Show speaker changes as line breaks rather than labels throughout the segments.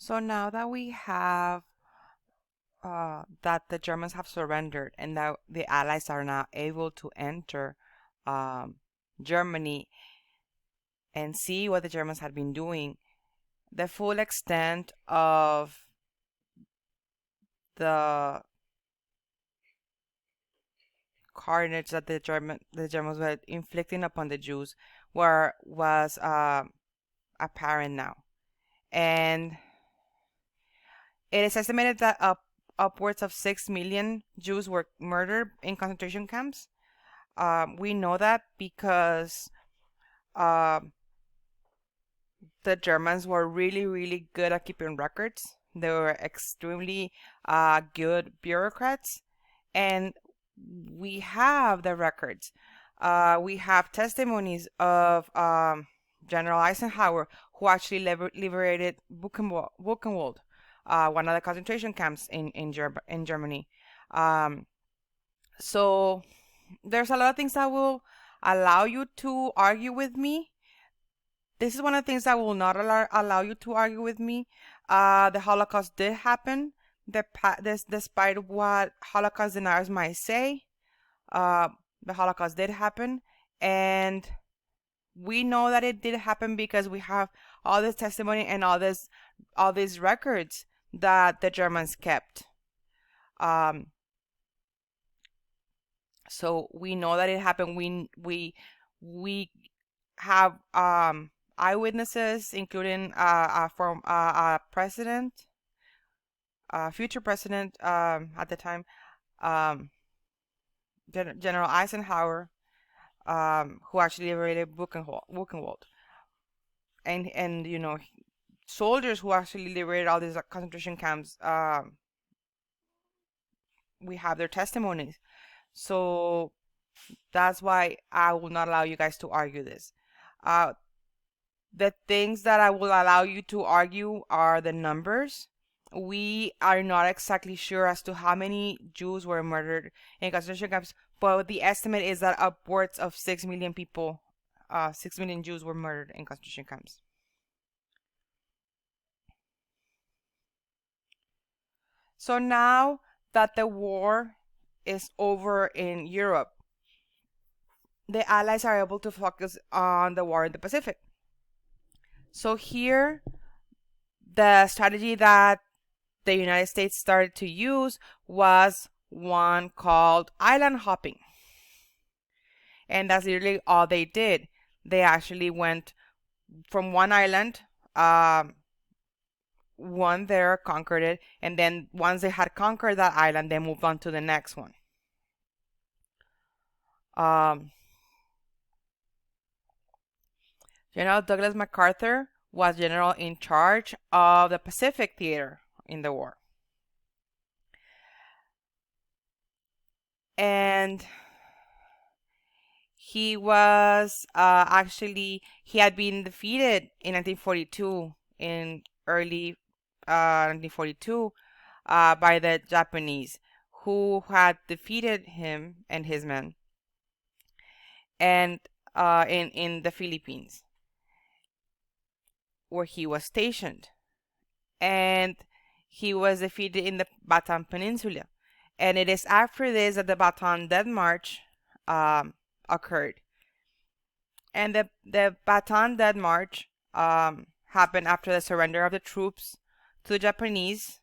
So now that we have that the Germans have surrendered and that the Allies are now able to enter um, Germany and see what the Germans had been doing, the full extent of the carnage that the Germans were inflicting upon the Jews was apparent now, and it is estimated that upwards of 6 million Jews were murdered in concentration camps. We know that because uh, the Germans were really, really good at keeping records. They were extremely good bureaucrats, and we have the records. We have testimonies of General Eisenhower, who actually liberated Buchenwald, one of the concentration camps in Germany. Um, so there's a lot of things that will allow you to argue with me. This is one of the things that will not allow you to argue with me. The Holocaust did happen. Despite what Holocaust deniers might say, uh, the Holocaust did happen, and we know that it did happen because we have all this testimony and all these records that the Germans kept. Um, so we know that it happened. We have eyewitnesses, including from a president, future president at the time, um, General Eisenhower, who actually liberated Buchenwald, and soldiers who actually liberated all these concentration camps. We have their testimonies, so that's why I will not allow you guys to argue this. Uh, the things that I will allow you to argue are the numbers. We are not exactly sure as to how many Jews were murdered in concentration camps, but the estimate is that upwards of 6 million people, 6 million Jews were murdered in concentration camps. So now that the war is over in Europe, the Allies are able to focus on the war in the Pacific. So here, the strategy that the United States started to use was one called island hopping. And that's literally all they did. They actually went from one island, one there, conquered it, and then once they had conquered that island, they moved on to the next one. Um, General Douglas MacArthur was general in charge of the Pacific Theater in the war. And he was he had been defeated in 1942, in early 1942, by the Japanese, who had defeated him and his men, and in the Philippines, where he was stationed, and he was defeated in the Bataan Peninsula. And it is after this that the Bataan Death March occurred. And the Bataan Death March happened after the surrender of the troops to the Japanese.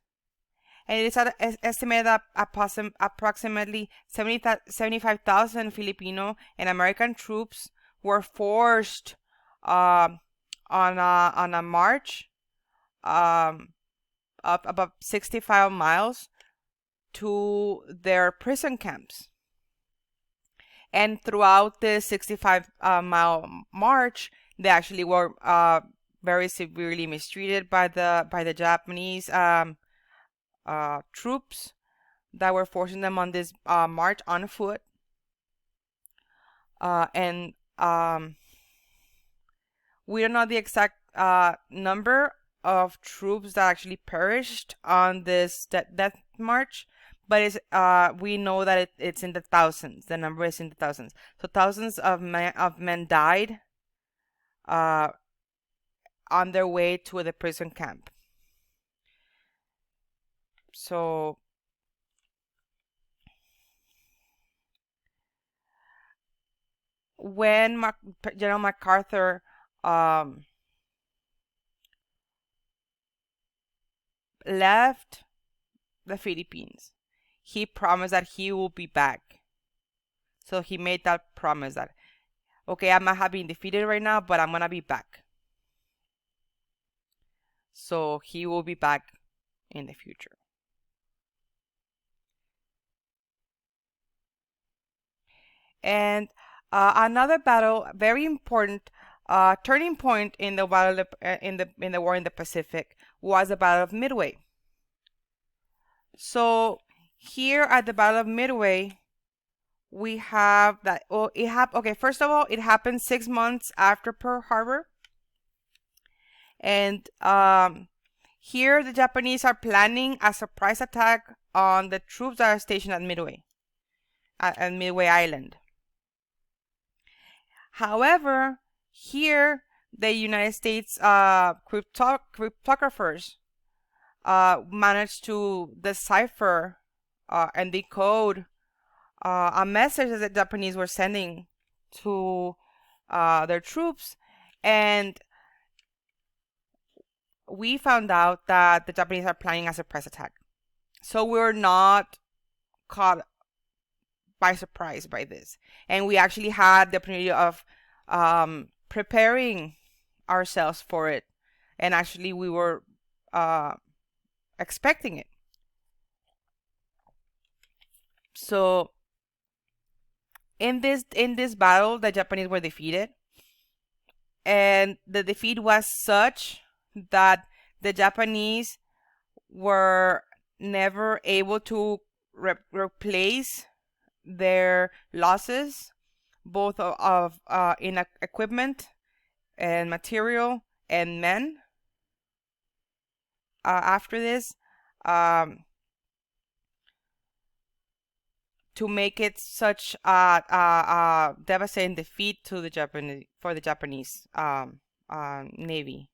And it is estimated that approximately 75,000 Filipino and American troops were forced on a march of about 65 miles to their prison camps. And throughout the 65-mile march, they actually were very severely mistreated by the Japanese troops that were forcing them on this march on foot. And we don't know the exact number of troops that actually perished on this death march, but we know that it's in the thousands. The number is in the thousands. So thousands of men died on their way to the prison camp. So when General MacArthur left the Philippines, he promised that he will be back. So he made that promise that, okay, I might have been defeated right now, but I'm gonna be back. So he will be back in the future. And another battle, very important turning point in the battle in the war in the Pacific, was the Battle of Midway. So here at the Battle of Midway, we have that. Well, okay. First of all, it happened 6 months after Pearl Harbor, and here the Japanese are planning a surprise attack on the troops that are stationed at Midway Island. However, here the United States cryptographers managed to decipher and decode a message that the Japanese were sending to their troops, and we found out that the Japanese are planning a surprise attack. So we're not caught by surprise by this, and we actually had the opportunity of preparing ourselves for it, and actually we were expecting it. So in this battle, the Japanese were defeated, and the defeat was such that the Japanese were never able to replace their losses, both of in equipment and material and men. After this, to make it such a devastating defeat to the Japanese Navy.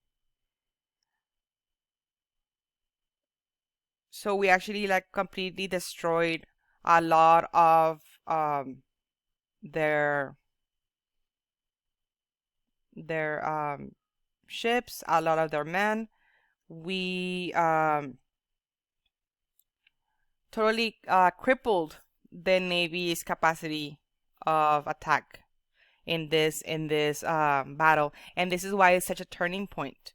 So we actually like completely destroyed a lot of their ships, a lot of their men. We totally crippled the Navy's capacity of attack in this battle, and this is why it's such a turning point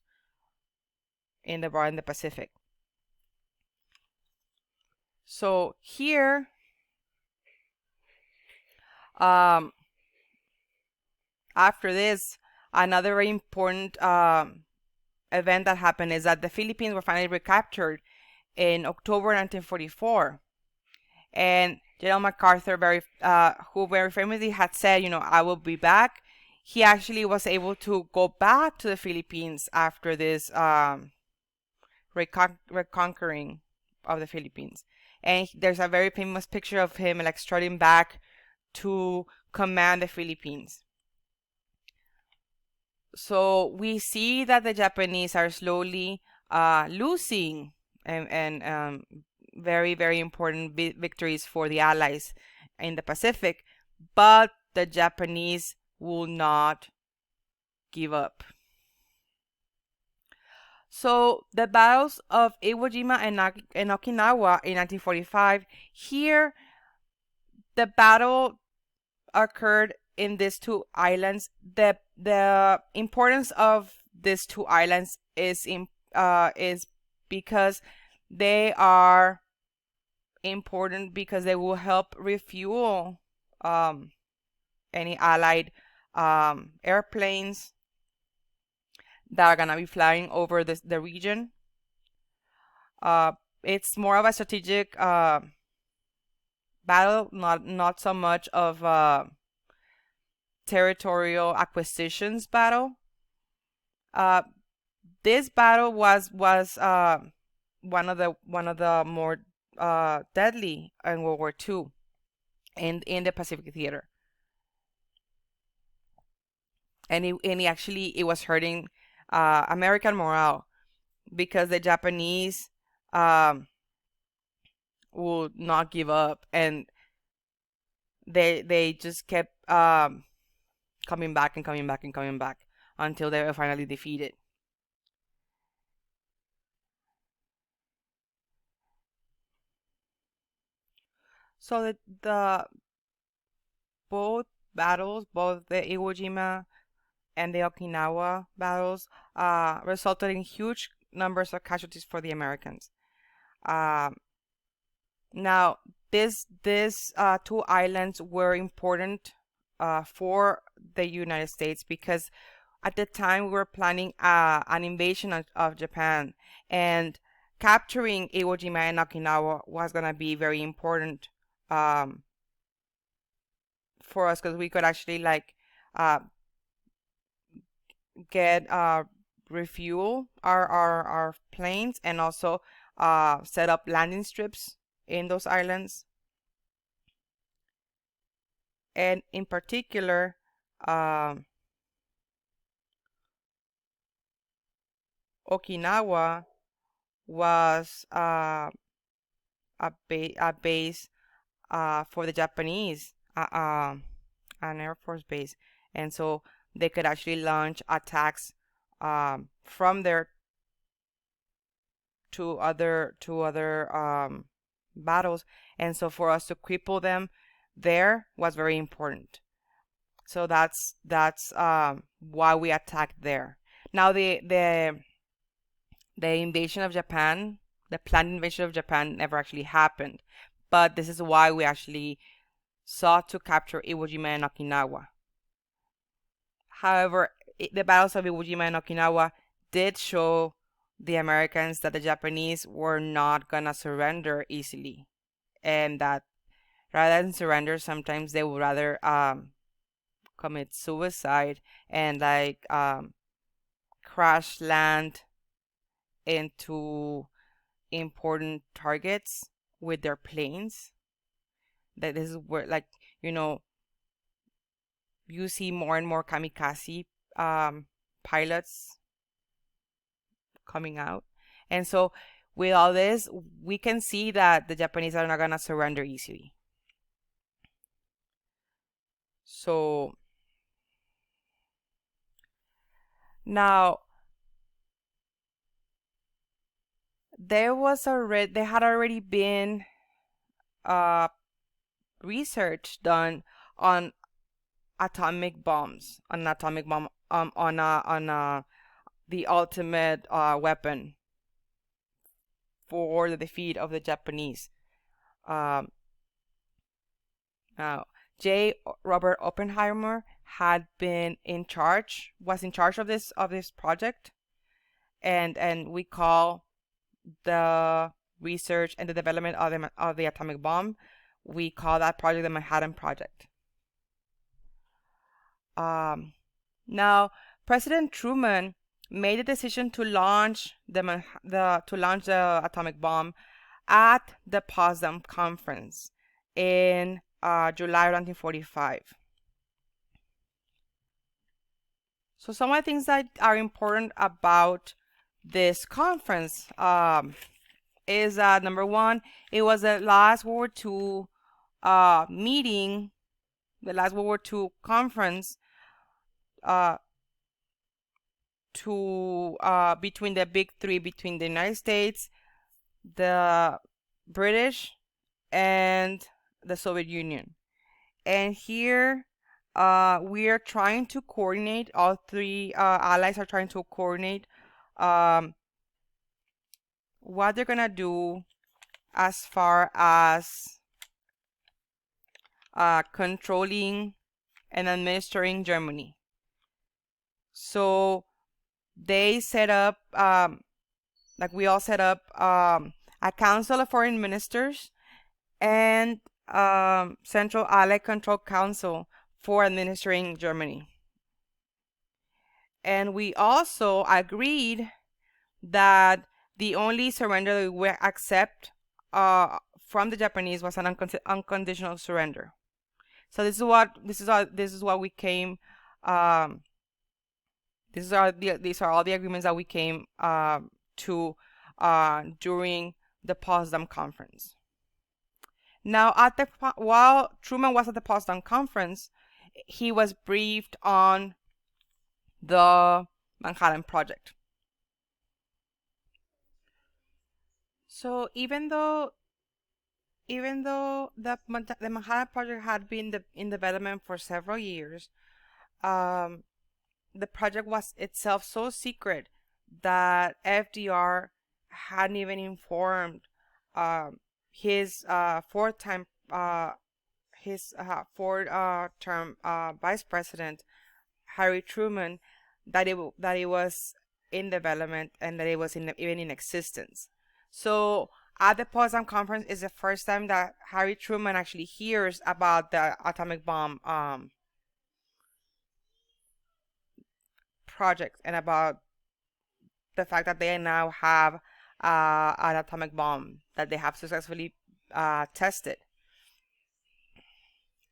in the war in the Pacific. So here, after this, another very important event that happened is that the Philippines were finally recaptured in October 1944, and General MacArthur, who very famously had said, I will be back. He actually was able to go back to the Philippines after this reconquering of the Philippines. And there's a very famous picture of him like strutting back to command the Philippines. So we see that the Japanese are slowly losing and very, very important victories for the Allies in the Pacific, but the Japanese will not give up. So the battles of Iwo Jima and Okinawa in 1945, here the battle occurred in these two islands. The importance of these two islands is because they are important because they will help refuel any Allied airplanes that are gonna be flying over the region. It's more of a strategic battle, not so much of territorial acquisitions battle. This battle was one of the more deadly in World War II in the Pacific Theater, and it was hurting American morale because the Japanese would not give up, and they just kept coming back and coming back and coming back until they were finally defeated. So the both battles, both the Iwo Jima and the Okinawa battles, resulted in huge numbers of casualties for the Americans. Um, Now, this two islands were important for the United States because at the time we were planning an invasion of Japan, and capturing Iwo Jima and Okinawa was gonna be very important um, for us because we could actually like uh, get refuel our planes and also set up landing strips in those islands. And in particular, um, Okinawa was a base for the Japanese, an Air Force base, and so they could actually launch attacks from there to other battles, and so for us to cripple them there was very important. So that's why we attacked there. Now the invasion of Japan, the planned invasion of Japan never actually happened, but this is why we actually sought to capture Iwo Jima and Okinawa. However, the battles of Iwo Jima and Okinawa did show the Americans that the Japanese were not gonna surrender easily, and that rather than surrender, sometimes they would rather commit suicide and like crash land into important targets with their planes. That this is where, like, you know, you see more and more kamikaze pilots coming out. And so with all this, we can see that the Japanese are not gonna surrender easily. So now there had already been research done on atomic bombs, on an atomic bomb, on the ultimate weapon for the defeat of the Japanese. Um, Now, J. Robert Oppenheimer was in charge of this project, and we call the research and the development of the atomic bomb, we call that project the Manhattan Project. Um, Now, President Truman made the decision to launch the atomic bomb at the Potsdam Conference in July of 1945. So some of the things that are important about this conference is that number one, it was the last World War II meeting, the last World War II conference uh, between the big three, between the United States, the British, and the Soviet Union. And here we are trying to coordinate, all three allies are trying to coordinate um, what they're gonna do as far as controlling and administering Germany. So they set up, like we all set up, a Council of Foreign Ministers and Central Allied Control Council for administering Germany. And we also agreed that the only surrender that we would accept from the Japanese was an unconditional surrender. So this is what we came. These are all the agreements that we came to during the Potsdam Conference. Now, while Truman was at the Potsdam Conference, he was briefed on the Manhattan Project. So even though the Manhattan Project had been in development for several years, the project was itself so secret that FDR hadn't even informed his fourth-term vice president Harry Truman that it was in development and that it was even in existence. So at the Potsdam Conference is the first time that Harry Truman actually hears about the atomic bomb project and about the fact that they now have an atomic bomb that they have successfully tested,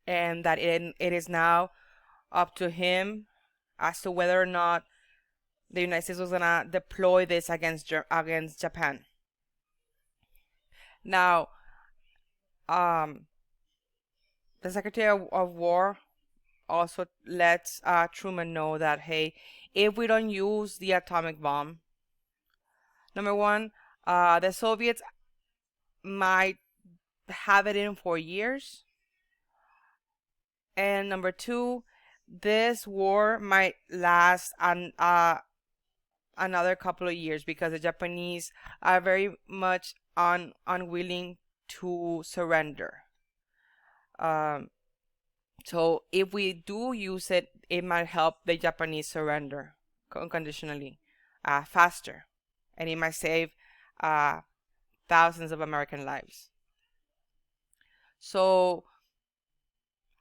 and that it is now up to him as to whether or not the United States was gonna deploy this against Japan. Now, the Secretary of War also lets Truman know that, hey, if we don't use the atomic bomb, number one, the Soviets might have it in for years, and number two, this war might last another couple of years because the Japanese are very much unwilling to surrender. So if we do use it, it might help the Japanese surrender unconditionally faster, and it might save thousands of American lives. So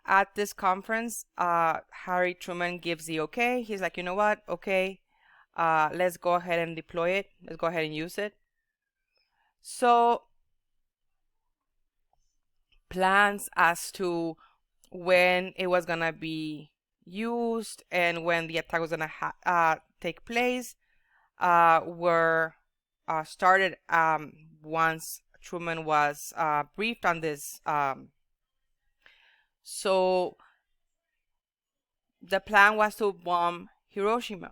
at this conference, Harry Truman gives the okay. He's like, you know what? Okay, let's go ahead and deploy it. Let's go ahead and use it. So plans as to when it was gonna be used and when the attack was gonna take place were started once Truman was briefed on this. So the plan was to bomb Hiroshima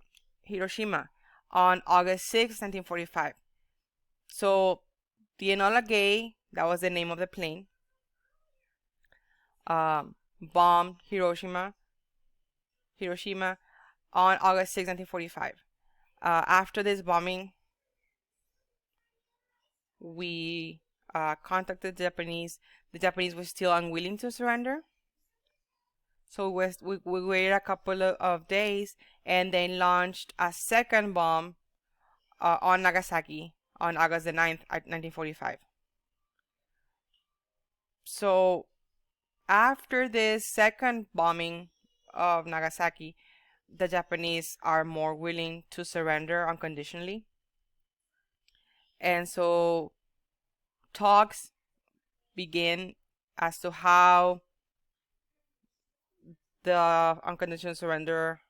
on August 6, 1945. So the Enola Gay, that was the name of the plane, bombed Hiroshima on August 6, 1945. After this bombing, we contacted the Japanese. The Japanese were still unwilling to surrender. So we waited a couple of days and then launched a second bomb on Nagasaki on August the 9th, 1945. So after this second bombing of Nagasaki, the Japanese are more willing to surrender unconditionally. And so talks begin as to how the unconditional surrender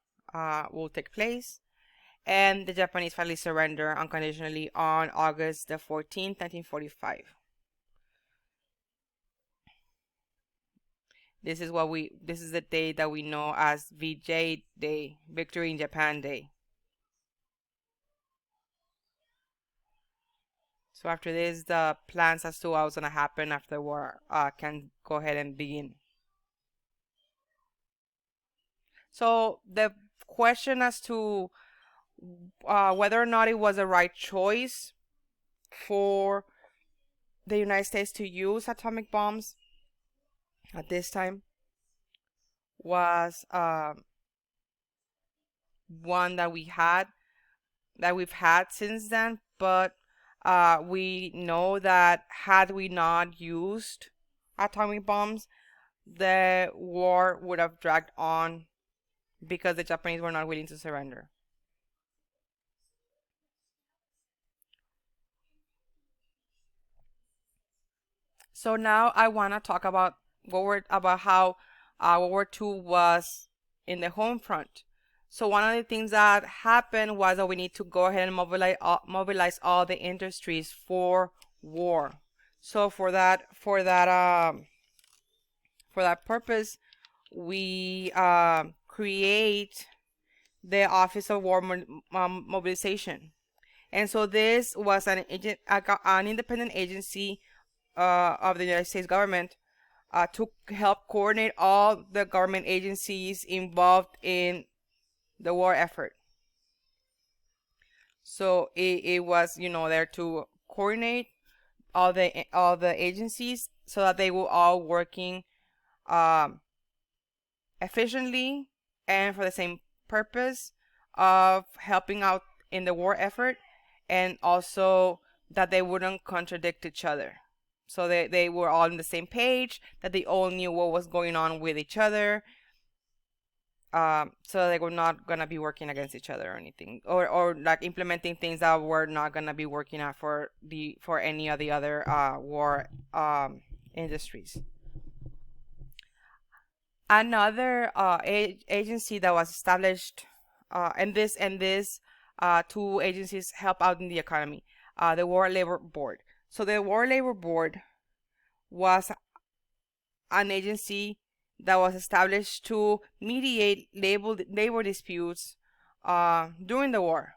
will take place. And the Japanese finally surrender unconditionally on August the 14th, 1945. This is the day that we know as VJ Day, Victory in Japan Day. So after this, the plans as to what was gonna happen after the war can go ahead and begin. So the question as to whether or not it was the right choice for the United States to use atomic bombs at this time was one that we've had since then, but we know that had we not used atomic bombs, the war would have dragged on because the Japanese were not willing to surrender. So now I want to talk about how World War II was in the home front. So one of the things that happened was that we need to go ahead and mobilize all the industries for war. So for that For that purpose, we create the Office of War Mobilization. And so this was an independent agency of the United States government to help coordinate all the government agencies involved in the war effort. So it was, there to coordinate all the agencies so that they were all working um, efficiently and for the same purpose of helping out in the war effort, and also that they wouldn't contradict each other. So they were all on the same page, that they all knew what was going on with each other. So they were not gonna be working against each other or anything, or like implementing things that were not gonna be working out for any of the other war industries. Another agency that was established, and this two agencies help out in the economy. The World Labor Board. So the World Labor Board was an agency that was established to mediate labor disputes during the war.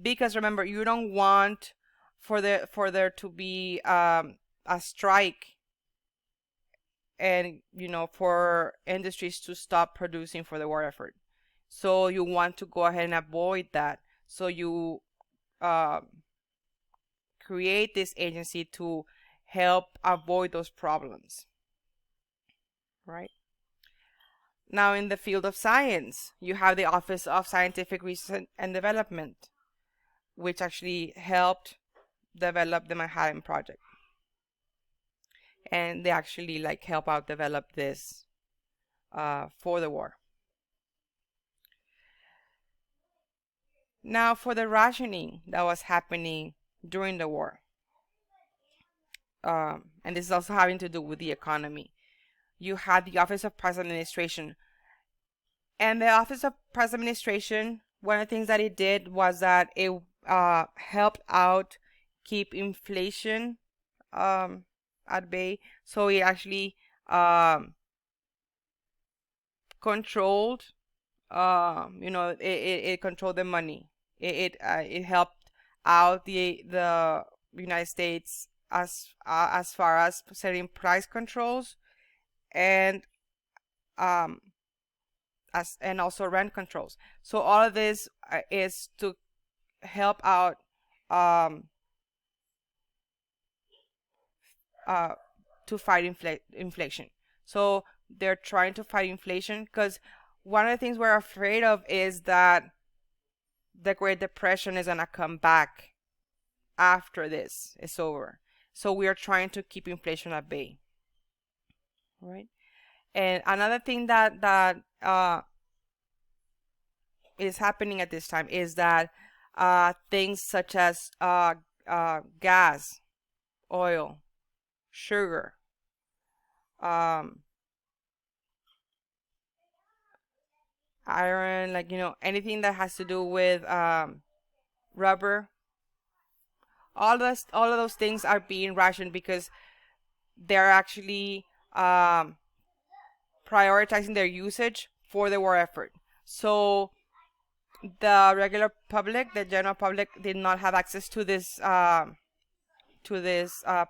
Because remember, you don't want for there to be a strike, and for industries to stop producing for the war effort. So you want to go ahead and avoid that. So you create this agency to help avoid those problems, right? Now, in the field of science, you have the Office of Scientific Research and Development, which actually helped develop the Manhattan Project. And they actually help out develop this for the war. Now, for the rationing that was happening during the war, and this is also having to do with the economy, you had the Office of Price Administration. And the Office of Price Administration, one of the things that it did was that it helped out keep inflation at bay. So it actually controlled, it controlled the money. It helped out the United States as far as setting price controls, and and also rent controls. So all of this is to help out to fight inflation. So they're trying to fight inflation because one of the things we're afraid of is that the Great Depression is gonna come back after this is over. So we are trying to keep inflation at bay, right? And another thing that is happening at this time is that things such as gas, oil, sugar, iron, anything that has to do with rubber, all of those things are being rationed because they're actually prioritizing their usage for the war effort. So the regular public, the general public, did not have access to this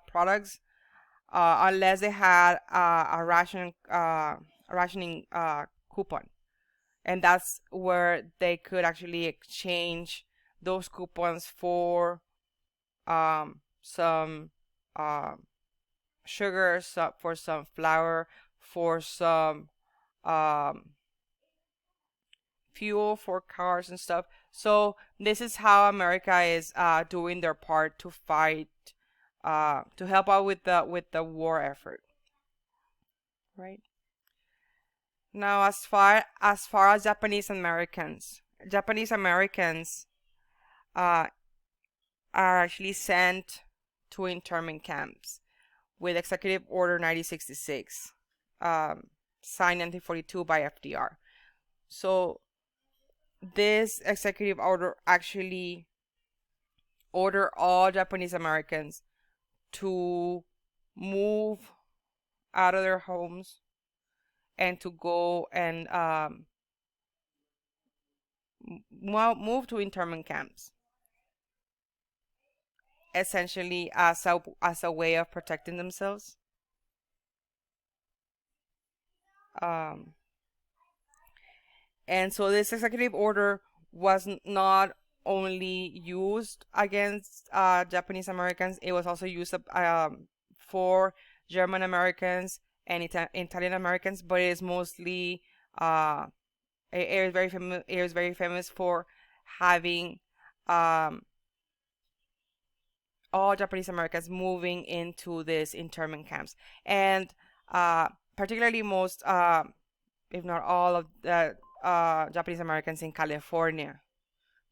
products unless they had a rationing coupon, and that's where they could actually exchange those coupons for some sugar, for some flour, for some fuel for cars and stuff. So this is how America is doing their part to fight, to help out with the war effort, right? Now, as far as Japanese Americans are actually sent to internment camps with Executive Order 9066, signed 1942 by FDR. So this executive order actually ordered all Japanese Americans to move out of their homes and to go and move to internment camps, essentially as a way of protecting themselves. Um, and so this executive order was not only used against Japanese Americans, it was also used for German Americans and Italian Americans, but it is mostly uh, it is very famous. It is very famous for having um, all Japanese Americans moving into these internment camps, and particularly most, if not all, of the Japanese Americans in California.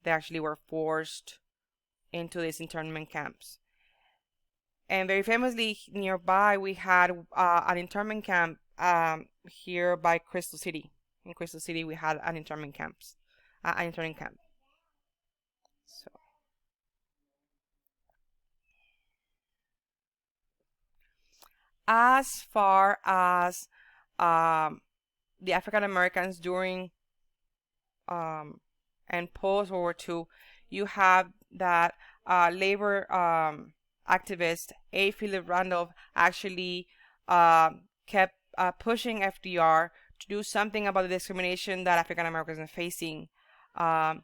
They actually were forced into these internment camps. And very famously, nearby, we had an internment camp here by Crystal City. In Crystal City, we had an internment camp. So, as far as um, the African Americans during and post World War II, you have that labor activist A. Philip Randolph actually kept pushing FDR to do something about the discrimination that African Americans are facing um,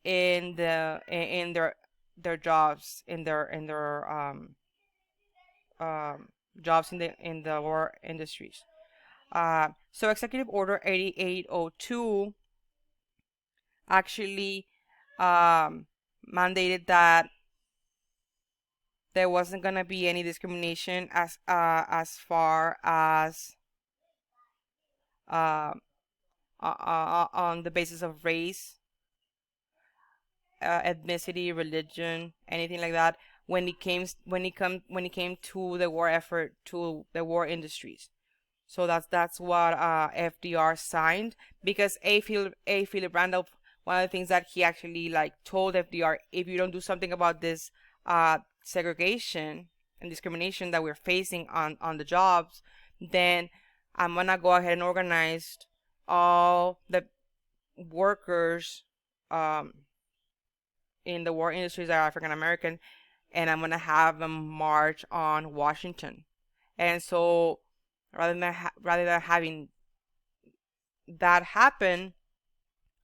in their jobs um, jobs in the war industries. So Executive Order 8802 actually mandated that there wasn't gonna be any discrimination as far as uh, on the basis of race, ethnicity, religion, anything like that when it came to the war effort, to the war industries. So that's what FDR signed, because A. Philip Randolph, one of the things that he actually like told FDR, if you don't do something about this segregation and discrimination that we're facing on the jobs, then I'm gonna go ahead and organize all the workers um, in the war industries that are African American, and I'm gonna have them march on Washington. And so rather than having that happen,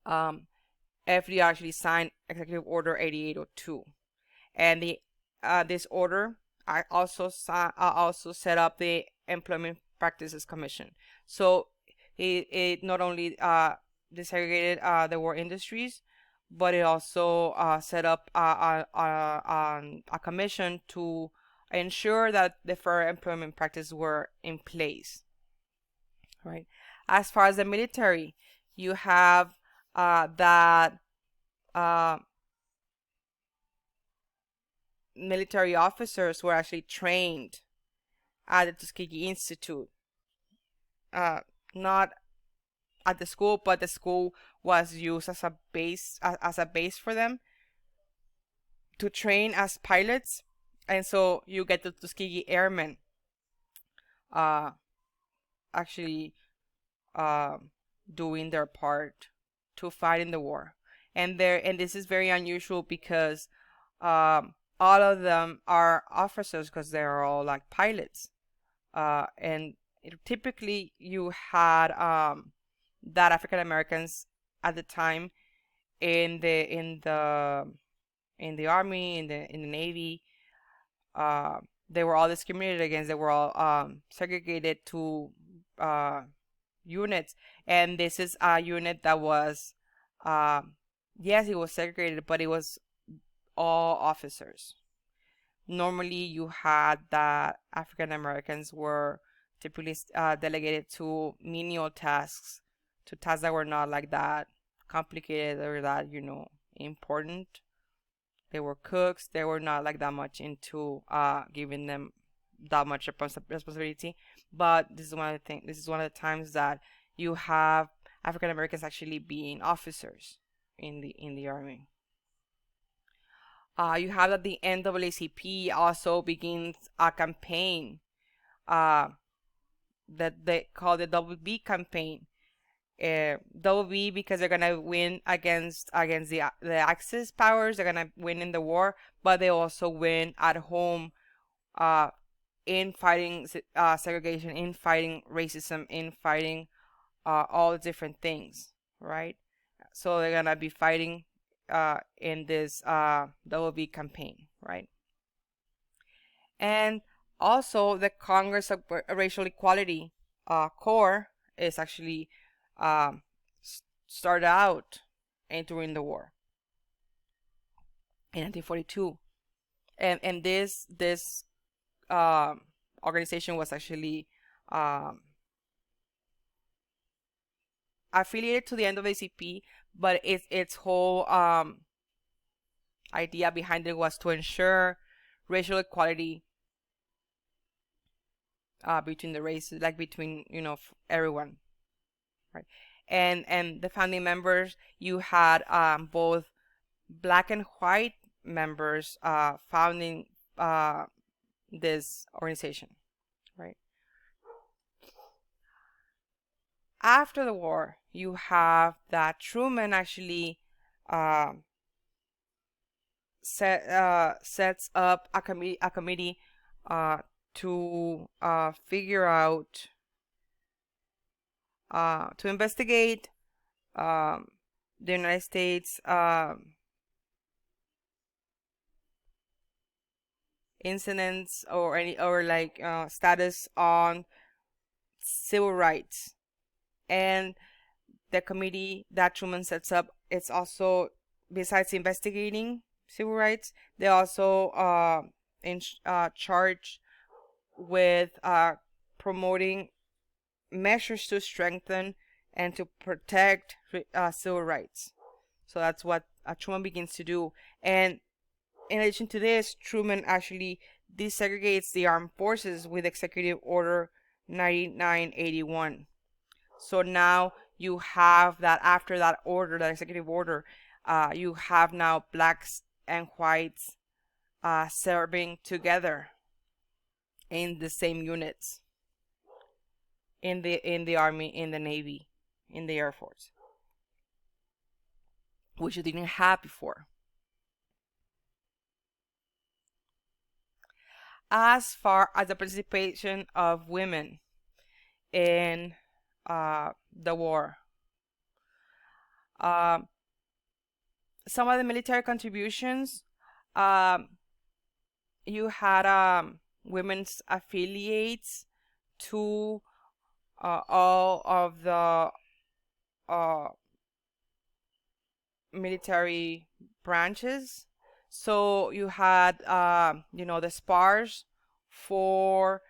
FDR actually signed Executive Order 8802, and the this order I also set up the Employment Practices Commission. So it not only desegregated the war industries, but it also set up a commission to ensure that the fair employment practices were in place. Right. As far as the military, you have that uh, military officers were actually trained at the Tuskegee Institute. Not at the school, but the school was used as a base for them to train as pilots, and so you get the Tuskegee Airmen uh, actually uh, doing their part to fight in the war. And this is very unusual because all of them are officers because they're all like pilots. And typically you had that African Americans at the time in the army, in the navy, uh, they were all discriminated against. They were all segregated to units, and this is a unit that was, yes, it was segregated, but it was all officers. Normally, you had that African Americans were typically delegated to menial tasks, to tasks that were not like that complicated or that important. They were cooks. They were not like that much into giving them that much responsibility. But this is one of the things. This is one of the times that you have African Americans actually being officers in the army. You have that the NAACP also begins a campaign uh, that they call the Double B campaign. Double B because they're gonna win against the Axis powers. They're gonna win in the war, but they also win at home, in fighting segregation, in fighting racism, in fighting all different things, right? So they're gonna be fighting in this Double B campaign, right? And also the Congress of Racial Equality Corps is actually um, started out during the war in 1942, and this um, organization was actually um, affiliated to the NAACP, but its whole idea behind it was to ensure racial equality between the races, like between everyone, right? And the founding members, you had both black and white members founding this organization, right? After the war, you have that Truman actually uh, sets up a committee to figure out to investigate the United States incidents or any or like status on civil rights. And the committee that Truman sets up, it's also, besides investigating civil rights, they also in charge with promoting measures to strengthen and to protect civil rights. So that's what Truman begins to do. And in addition to this, Truman actually desegregates the armed forces with Executive Order 9981. So now you have that after that order, that executive order, you have now blacks and whites serving together in the same units in the army, in the navy, in the air force, which you didn't have before. As far as the participation of women in the war, some of the military contributions, you had women's affiliates to all of the military branches. So you had, the spars for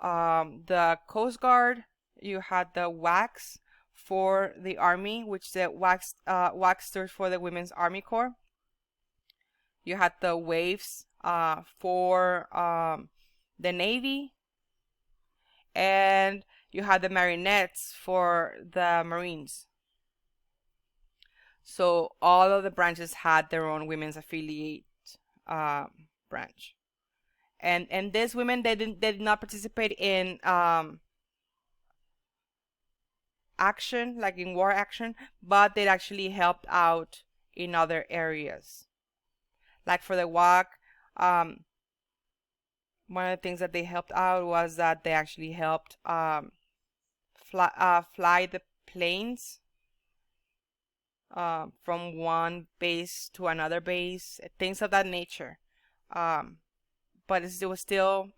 the Coast Guard. You had the WACs for the Army, which the WAC stood for the Women's Army Corps. You had the waves for the Navy, and you had the marinettes for the Marines. So all of the branches had their own women's affiliate branch, and these women, they did not participate in action, like in war action, but they actually helped out in other areas. Like for the WAC, one of the things that they helped out was that they actually helped fly the planes from one base to another base, things of that nature. But it was still,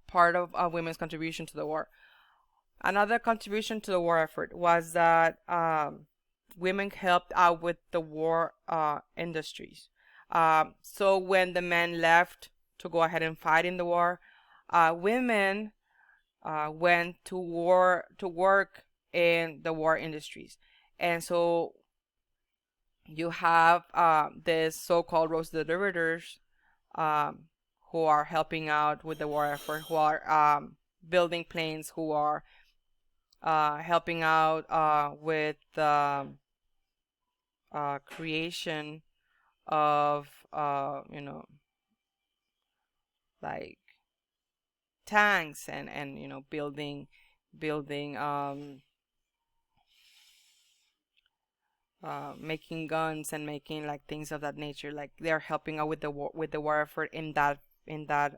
part of women's contribution to the war. Another contribution to the war effort was that women helped out with the war industries. So when the men left to go ahead and fight in the war, women went to work in the war industries. And so you have this so-called Rose Deliverators who are helping out with the war effort, who are building planes, who are helping out with the creation of like tanks and you know building making guns and making like things of that nature. Like they're helping out with the war effort in that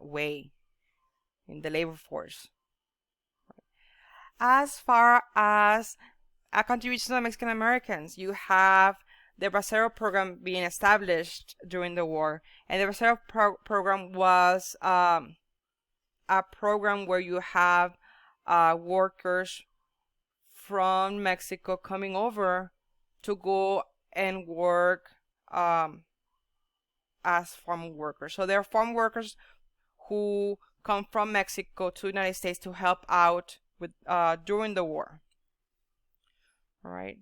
way in the labor force. As far as a contribution of Mexican Americans, you have the Bracero program being established during the war, and the Bracero program was a program where you have workers from Mexico coming over to go and work as farm workers. So they're farm workers who come from Mexico to the United States to help out with during the war. All right,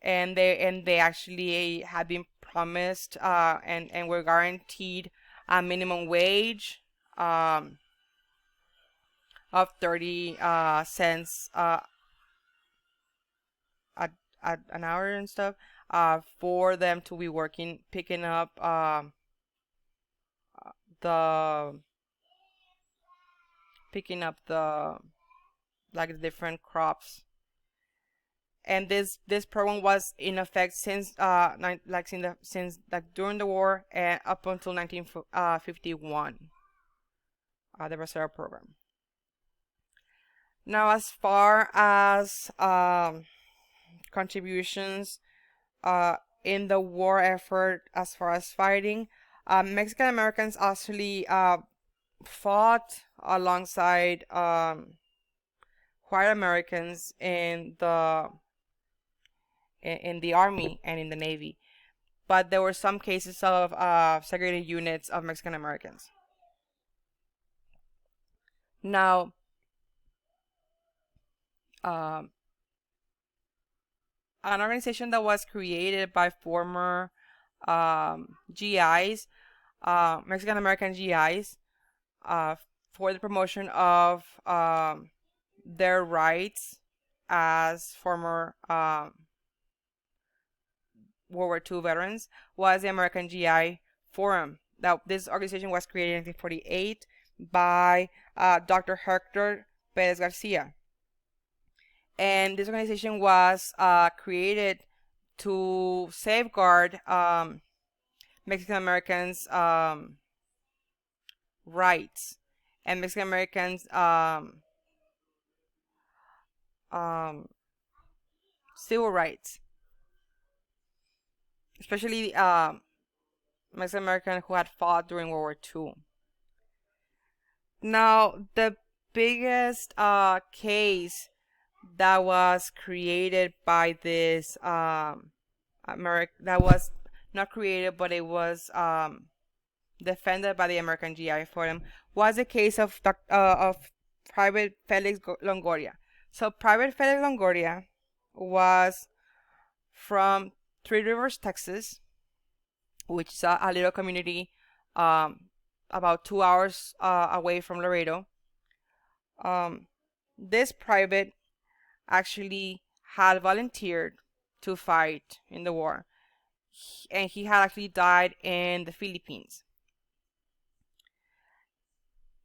and they actually had been promised and were guaranteed a minimum wage of 30 cents at an hour and stuff for them to be working picking up the the like the different crops. And this program was in effect since since like during the war and up until 1951, the Bracero program. Now, as far as contributions in the war effort, as far as fighting, Mexican Americans actually fought alongside white Americans in the army and in the navy, but there were some cases of segregated units of Mexican Americans. Now, um, an organization that was created by former GIs, Mexican American GIs, for the promotion of their rights as former World War II veterans, was the American GI Forum. Now, this organization was created in 1948 by Dr. Hector Perez Garcia. And this organization was created to safeguard Mexican Americans' rights and Mexican Americans' civil rights, especially Mexican American who had fought during World War II. Now, the biggest case that was created by this that was not created, but it was defended by the American GI Forum, was the case of Private Felix Longoria. So Private Felix Longoria was from Three Rivers, Texas, which is a little community about 2 hours away from Laredo. This private actually had volunteered to fight in the war, and he had actually died in the Philippines.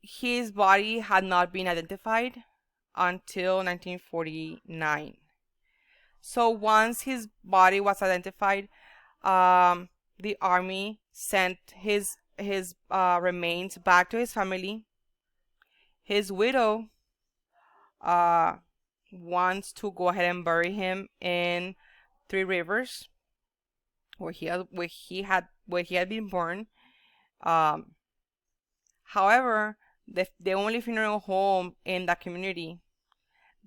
His body had not been identified until 1949. So once his body was identified, the army sent his remains back to his family. His widow wants to go ahead and bury him in Three Rivers, where he had been born. However, the only funeral home in that community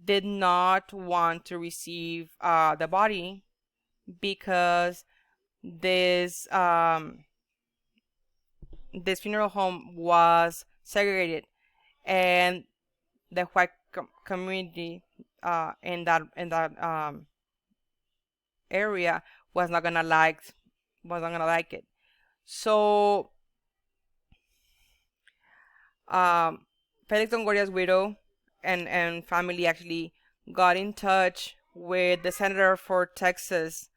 did not want to receive the body because this this funeral home was segregated, and the white community in that area was not gonna like it. So Felix Longoria's widow and family actually got in touch with the senator for Texas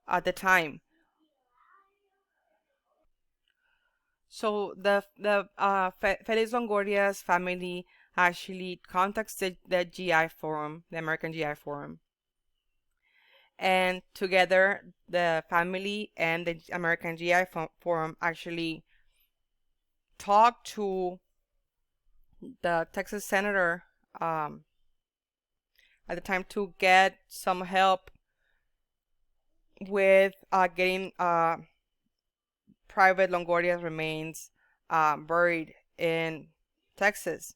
at the time. So Felix Longoria's family actually contacted the GI Forum, the American GI Forum, and together the family and the American GI Forum actually talked to the Texas senator um, at the time to get some help with getting private Longoria's remains buried in Texas.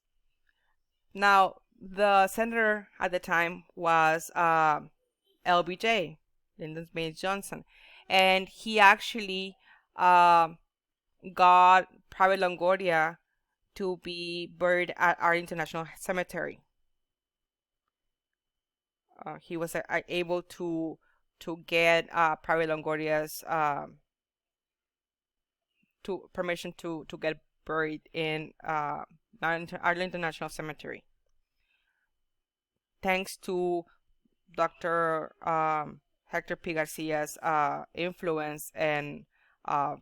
Now, the senator at the time was LBJ, Lyndon Baines Johnson, and he actually uh, got private Longoria to be buried at Arlington National Cemetery. He was able to get private Longoria's to permission to get buried in Arlington National Cemetery, thanks to Dr. Hector P. Garcia's influence and uh,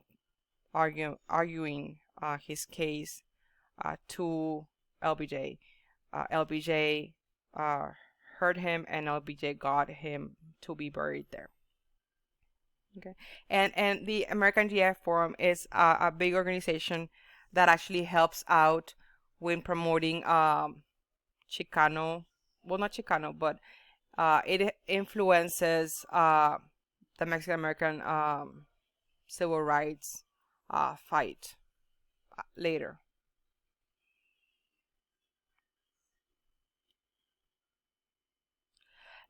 arguing his case to LBJ. LBJ heard him, and LBJ got him to be buried there. Okay, and the American GI Forum is a big organization that actually helps out when promoting Chicano, well, not Chicano, but it influences the Mexican American civil rights fight later.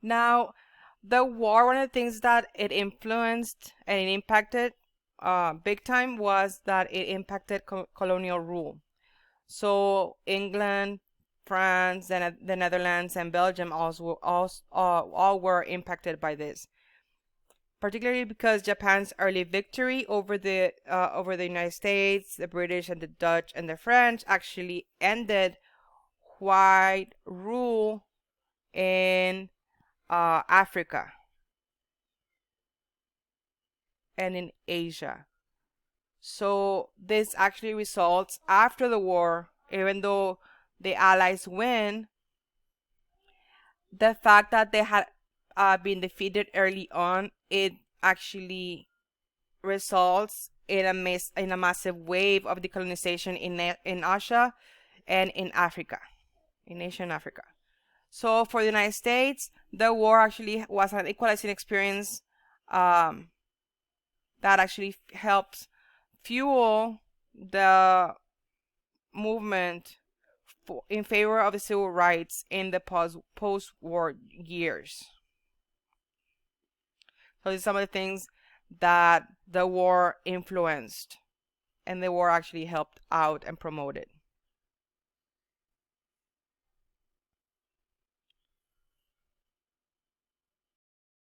Now, the war, one of the things that it influenced and it impacted big time was that it impacted colonial rule. So England, France, and the Netherlands and Belgium all were impacted by this, particularly because Japan's early victory over the United States, the British, and the Dutch and the French actually ended white rule in Africa and in Asia. So this actually results after the war, even though the Allies win, the fact that they had been defeated early on, it actually results in in a massive wave of decolonization in Asia and in Africa, in Asia and Africa. So for the United States, the war actually was an equalizing experience um, that actually helps fuel the movement in favor of the civil rights in the post-war years. So these are some of the things that the war influenced and the war actually helped out and promoted.